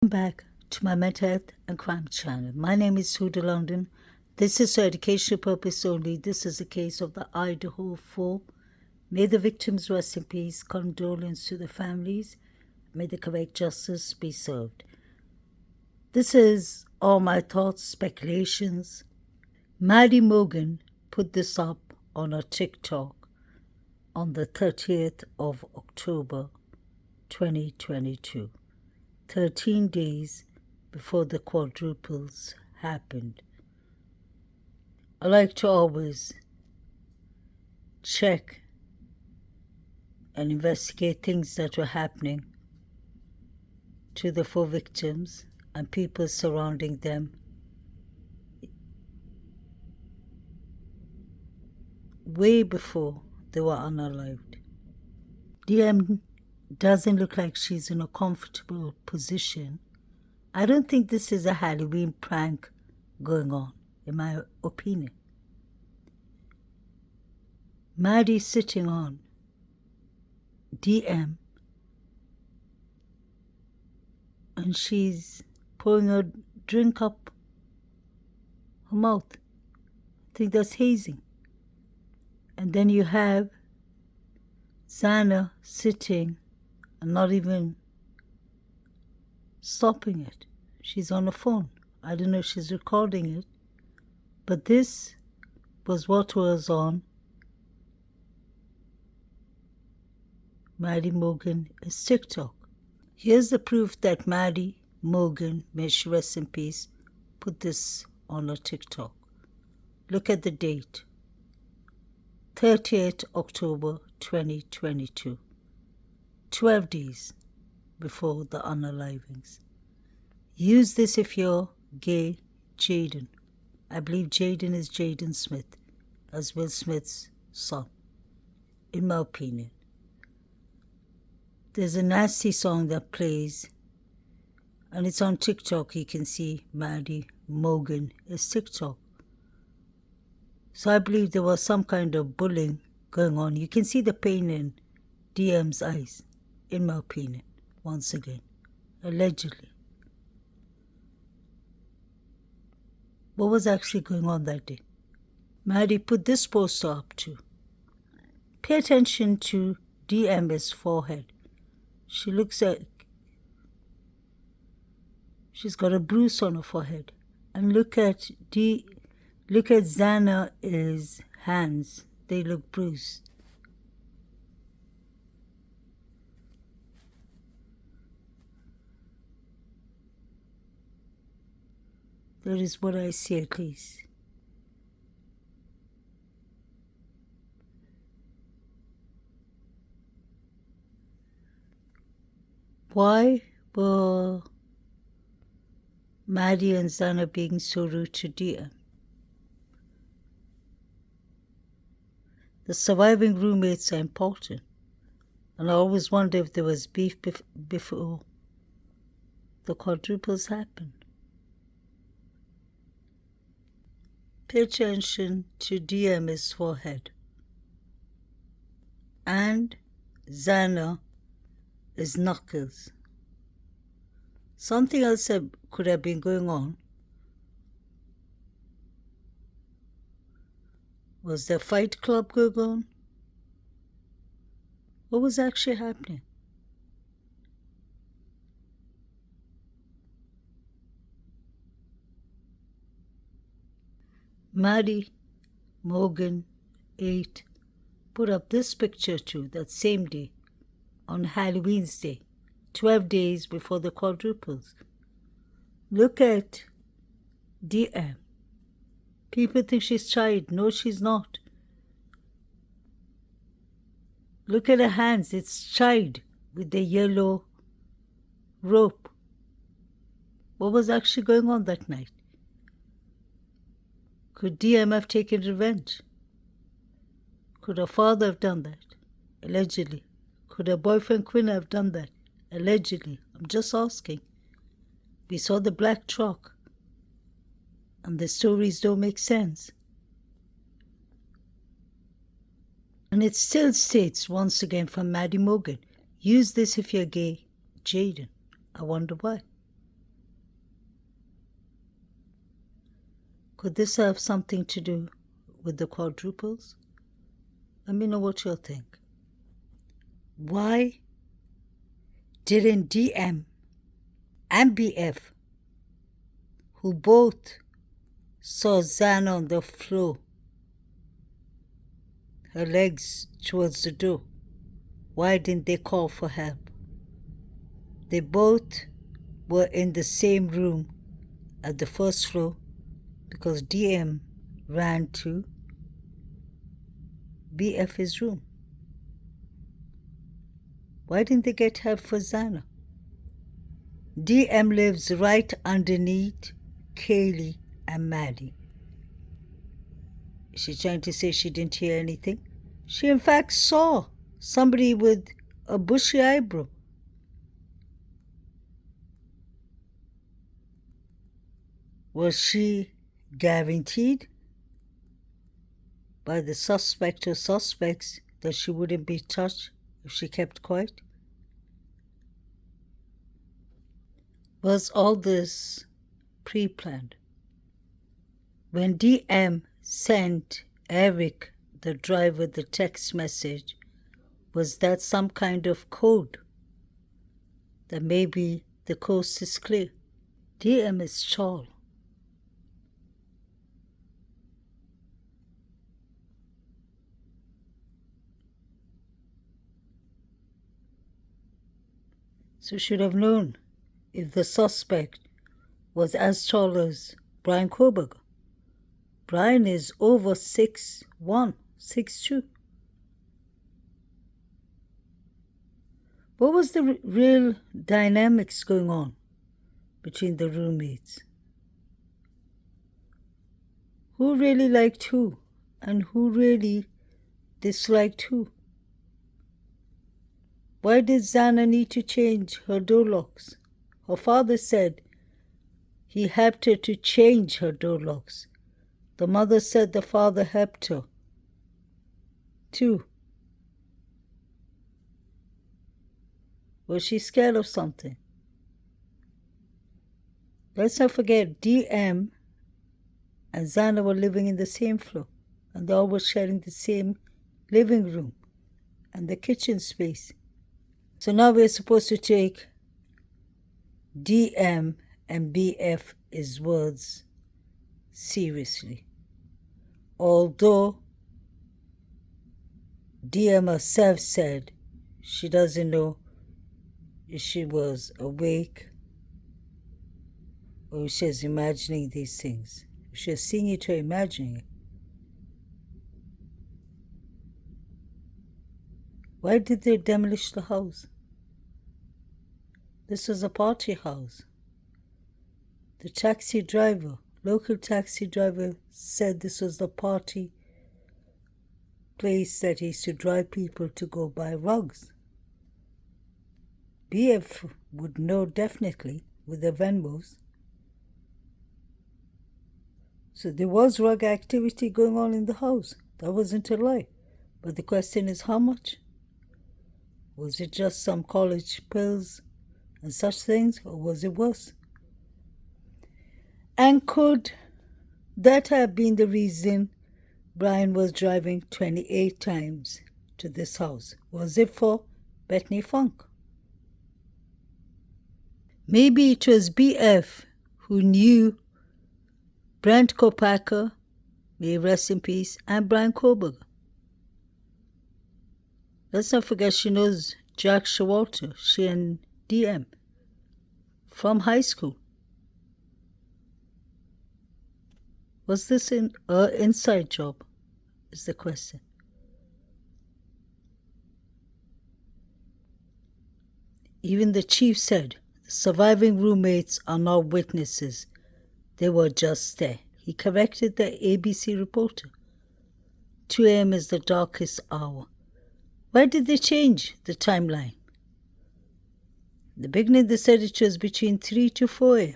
Welcome back to my mental health and crime channel. My name is Huda London. This is for educational purpose only. This is a case of the Idaho 4. May the victims rest in peace. Condolence to the families. May the correct justice be served. This is all my thoughts, speculations. Maddie Morgan put this up on her TikTok on the 30th of October 2022. 13 days before the quadruples happened. I like to always check and investigate things that were happening to the 4 victims and people surrounding them way before they were unalived. DM doesn't look like she's in a comfortable position. I don't think this is a Halloween prank going on, in my opinion. Maddie's sitting on DM and she's pouring a drink up her mouth. I think that's hazing. And then you have Zana sitting and not even stopping it. She's on the phone. I don't know if she's recording it, but this was what was on Maddie Morgan's TikTok. Here's the proof that Maddie Morgan, may she rest in peace, put this on her TikTok. Look at the date. 30th October 2022. 12 days before the unalivings. Use this if you're gay, Jaden. I believe Jaden is Jaden Smith, as Will Smith's son, in my opinion. There's a nasty song that plays, and it's on TikTok. You can see Maddie Morgan is TikTok. So I believe there was some kind of bullying going on. You can see the pain in DM's eyes, in my opinion, once again, allegedly. What was actually going on that day? Maddie put this poster up too. Pay attention to DM's forehead. She looks at, she's got a bruise on her forehead. And look at Zana's hands. They look bruised. That is what I see, at least. Why were Maddie and Zana being so rude to DM? The surviving roommates are important, and I always wonder if there was beef before the quadruples happened. Pay attention to DM's forehead. And Zana is knuckles. Something else could have been going on. Was there a fight club going on? What was actually happening? Maddie Morgan 8 put up this picture too, that same day, on Halloween's day, 12 days before the quadruples. Look at DM. People think she's tied. No, she's not. Look at her hands. It's tied with the yellow rope. What was actually going on that night? Could DM have taken revenge? Could her father have done that? Allegedly. Could her boyfriend Quinn have done that? Allegedly. I'm just asking. We saw the black truck, and the stories don't make sense. And it still states, once again, from Maddie Morgan, use this if you're gay, Jaden. I wonder why. Could this have something to do with the quadruples? Let me know what you'll think. Why didn't DM and BF, who both saw Zana on the floor, her legs towards the door, why didn't they call for help? They both were in the same room at the first floor because DM ran to BF's room. Why didn't they get help for Zana? DM lives right underneath Kaylee and Maddie. Is she trying to say she didn't hear anything? She in fact saw somebody with a bushy eyebrow. Was she guaranteed by the suspect or suspects that she wouldn't be touched if she kept quiet? Was all this pre-planned? When DM sent Eric, the driver, the text message, was that some kind of code? That maybe the coast is clear. DM is tall. So should have known if the suspect was as tall as Brian Koberger. Brian is over 6'1", 6'2". What was the real dynamics going on between the roommates? Who really liked who and who really disliked who? Why did Zana need to change her door locks? Her father said he helped her to change her door locks. The mother said the father helped her too. Was she scared of something? Let's not forget DM and Zana were living in the same floor, and they all were sharing the same living room and the kitchen space. So now we're supposed to take DM and BF's words seriously. Although DM herself said she doesn't know if she was awake or if she's imagining these things. If she's seeing it or imagining it. Why did they demolish the house? This was a party house. The taxi driver, local taxi driver, said this was the party place that he used to drive people to go buy rugs. BF would know definitely with the Venmos. So there was rug activity going on in the house. That wasn't a lie. But the question is how much? Was it just some college pills and such things, or was it worse? And could that have been the reason Brian was driving 28 times to this house? Was it for Bethany Funk? Maybe it was BF who knew Brent Kopacker, may he rest in peace, and Brian Koberger. Let's not forget she knows Jack Showalter, she and DM, from high school. Was this an inside job, is the question. Even the chief said the surviving roommates are not witnesses. They were just there. He corrected the ABC reporter. 2 a.m. is the darkest hour. Why did they change the timeline? In the beginning, they said it was between 3 to 4 a.m.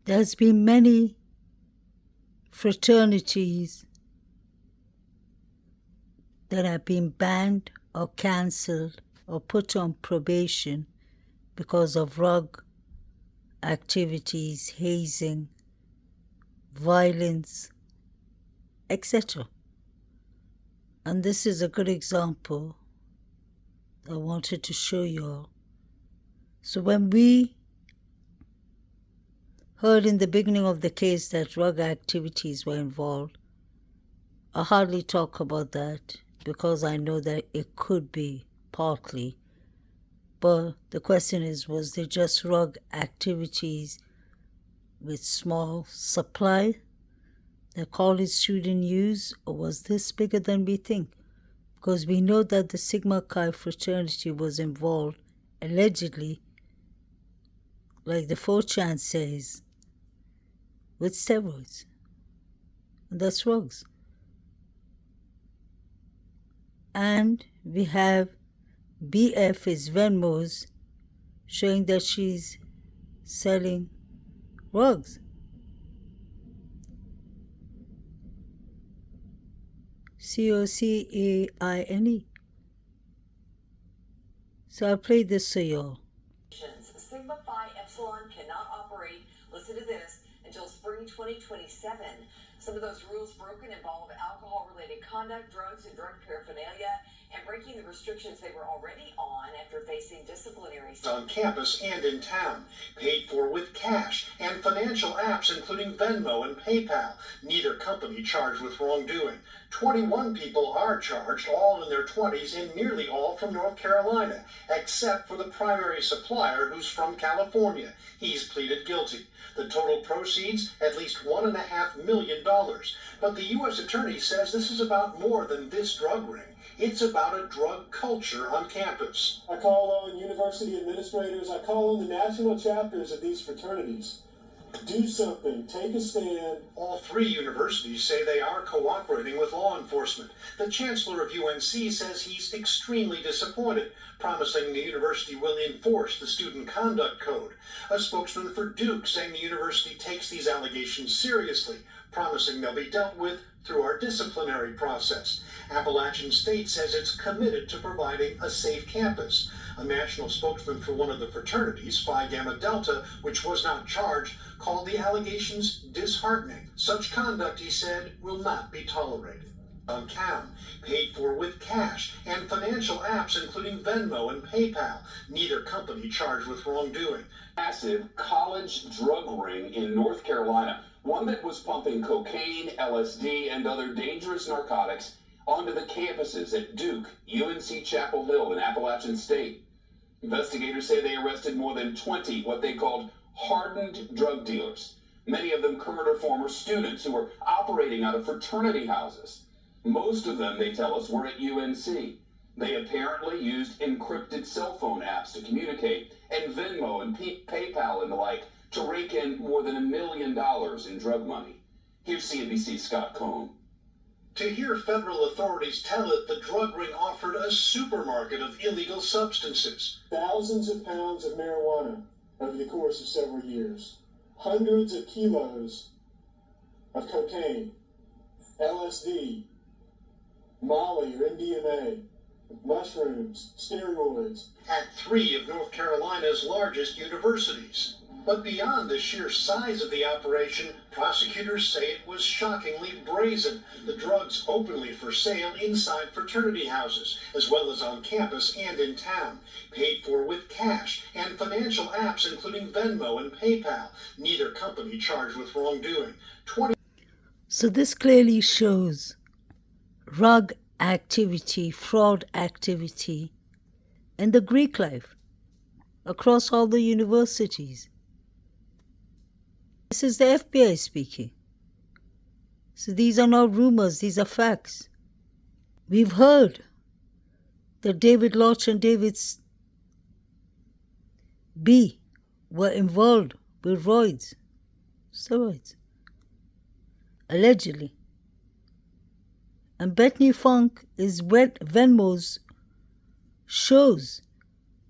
There has been many fraternities that have been banned or cancelled or put on probation because of rug activities, hazing, violence, etc. And this is a good example I wanted to show you all. So when we heard in the beginning of the case that drug activities were involved, I hardly talk about that because I know that it could be partly. But the question is, was there just drug activities with small supply that college students use, or was this bigger than we think? Because we know that the Sigma Chi fraternity was involved, allegedly, like the 4chan says, with steroids. And that's drugs. And we have BF is Venmo's showing that she's selling drugs. COCAINE. So I'll play this for y'all. Sigma Phi Epsilon cannot operate, listen to this, until spring 2027. Some of those rules broken involve alcohol-related conduct, drugs, and drug paraphernalia, and breaking the restrictions they were already on after facing disciplinary on campus and in town, paid for with cash and financial apps including Venmo and PayPal, neither company charged with wrongdoing. 21 people are charged, all in their 20s and nearly all from North Carolina, except for the primary supplier who's from California. He's pleaded guilty. The total proceeds, at least $1.5 million. But the U.S. Attorney says this is about more than this drug ring. It's about a drug culture on campus. I call on university administrators, I call on the national chapters of these fraternities. Do something, take a stand. All three universities say they are cooperating with law enforcement. The chancellor of UNC says he's extremely disappointed, promising the university will enforce the student conduct code. A spokesman for Duke saying the university takes these allegations seriously, promising they'll be dealt with through our disciplinary process. Appalachian State says it's committed to providing a safe campus. A national spokesman for one of the fraternities, Phi Gamma Delta, which was not charged, called the allegations disheartening. Such conduct, he said, will not be tolerated. On town, paid for with cash and financial apps including Venmo and PayPal, neither company charged with wrongdoing. Massive college drug ring in North Carolina, one that was pumping cocaine, LSD, and other dangerous narcotics onto the campuses at Duke, UNC Chapel Hill, and Appalachian State. Investigators say they arrested more than 20 what they called hardened drug dealers, many of them current or former students who were operating out of fraternity houses. Most of them, they tell us, were at UNC. They apparently used encrypted cell phone apps to communicate, and Venmo and PayPal and the like to rake in more than $1 million in drug money. Here's CNBC's Scott Cohn. To hear federal authorities tell it, the drug ring offered a supermarket of illegal substances. Thousands of pounds of marijuana over the course of several years. Hundreds of kilos of cocaine, LSD, Molly or MDMA, mushrooms, steroids. At three of North Carolina's largest universities. But beyond the sheer size of the operation, prosecutors say it was shockingly brazen. The drugs openly for sale inside fraternity houses, as well as on campus and in town, paid for with cash and financial apps including Venmo and PayPal, neither company charged with wrongdoing. So this clearly shows drug activity, fraud activity in the Greek life across all the universities. This is the FBI speaking. So these are not rumors, these are facts. We've heard that David Lodge and David B were involved with steroids, allegedly. And Bethany Funk is Venmo's shows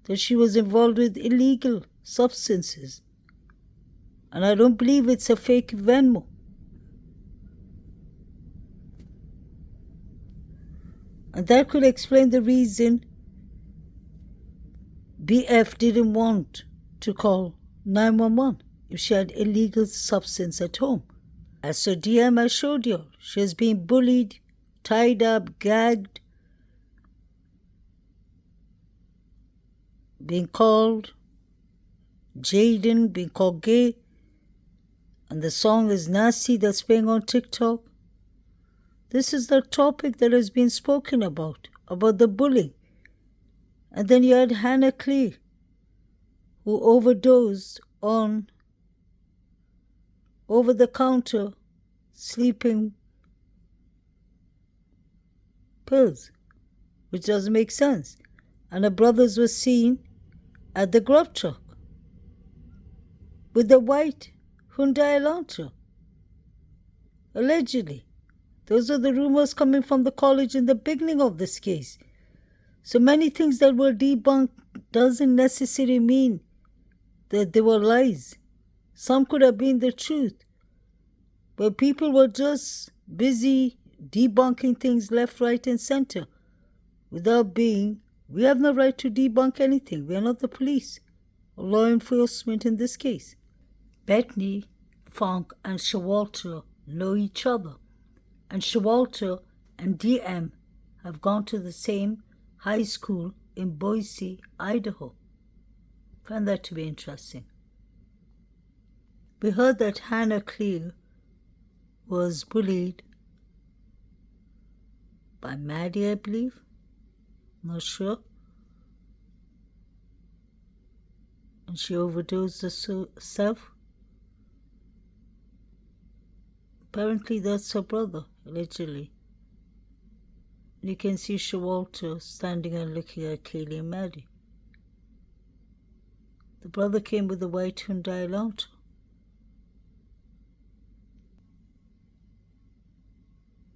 that she was involved with illegal substances. And I don't believe it's a fake Venmo. And that could explain the reason BF didn't want to call 911 if she had illegal substance at home. As her DM I showed you, she has been bullied, tied up, gagged, being called Jaden, being called gay, and the song is nasty that's playing on TikTok. This is the topic that has been spoken about the bullying. And then you had Hannah Clee, who overdosed on over-the-counter sleeping pills, which doesn't make sense. And her brothers were seen at the grub truck with the white Hyundai Elantra. Allegedly. Those are the rumors coming from the college in the beginning of this case. So many things that were debunked doesn't necessarily mean that they were lies. Some could have been the truth. But people were just busy debunking things left, right, and center without being. We have no right to debunk anything. We are not the police or law enforcement in this case. Bethany Funk and Shawalter know each other, and Shawalter and DM have gone to the same high school in Boise, Idaho. Found that to be interesting. We heard that Hannah Clear was bullied by Maddie, I believe. Not sure. And she overdosed herself. Apparently that's her brother, allegedly. You can see Shawalter standing and looking at Kaylee and Maddie. The brother came with a white Hyundai Elantra.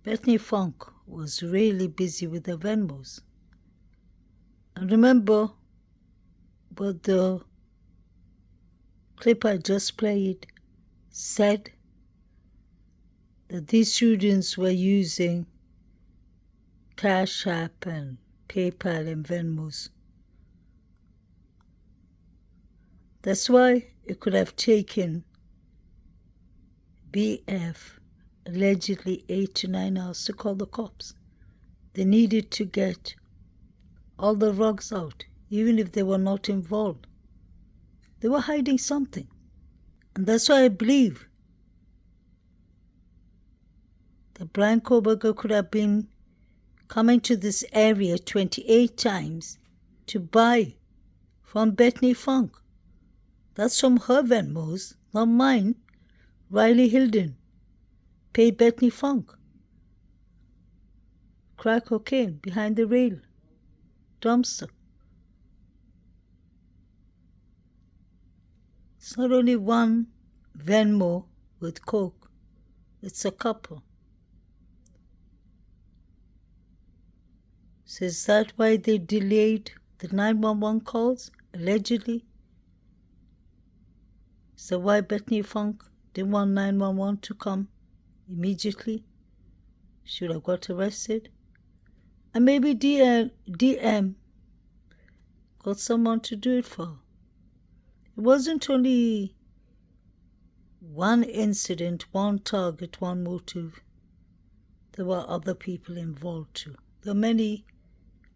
Bethany Funk was really busy with her Venmos. And remember what the clip I just played said? That these students were using Cash App and PayPal and Venmos. That's why it could have taken BF allegedly 8 to 9 hours to call the cops. They needed to get all the rugs out, even if they were not involved. They were hiding something. And that's why I believe that Brian Koberger could have been coming to this area 28 times to buy from Bethany Funk. That's from her Venmos, not mine. Riley Hilden paid Bethany Funk. Crack cocaine behind the rail. Dumpster. It's not only one Venmo with coke. It's a couple. So is that why they delayed the 911 calls, allegedly? Is that why Bethany Funk didn't want 911 to come immediately? Should have got arrested? And maybe DM got someone to do it for her. It wasn't only one incident, one target, one motive. There were other people involved too. There are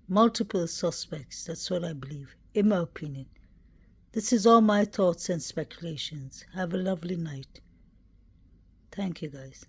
multiple suspects. That's what I believe, in my opinion. This is all my thoughts and speculations. Have a lovely night. Thank you, guys.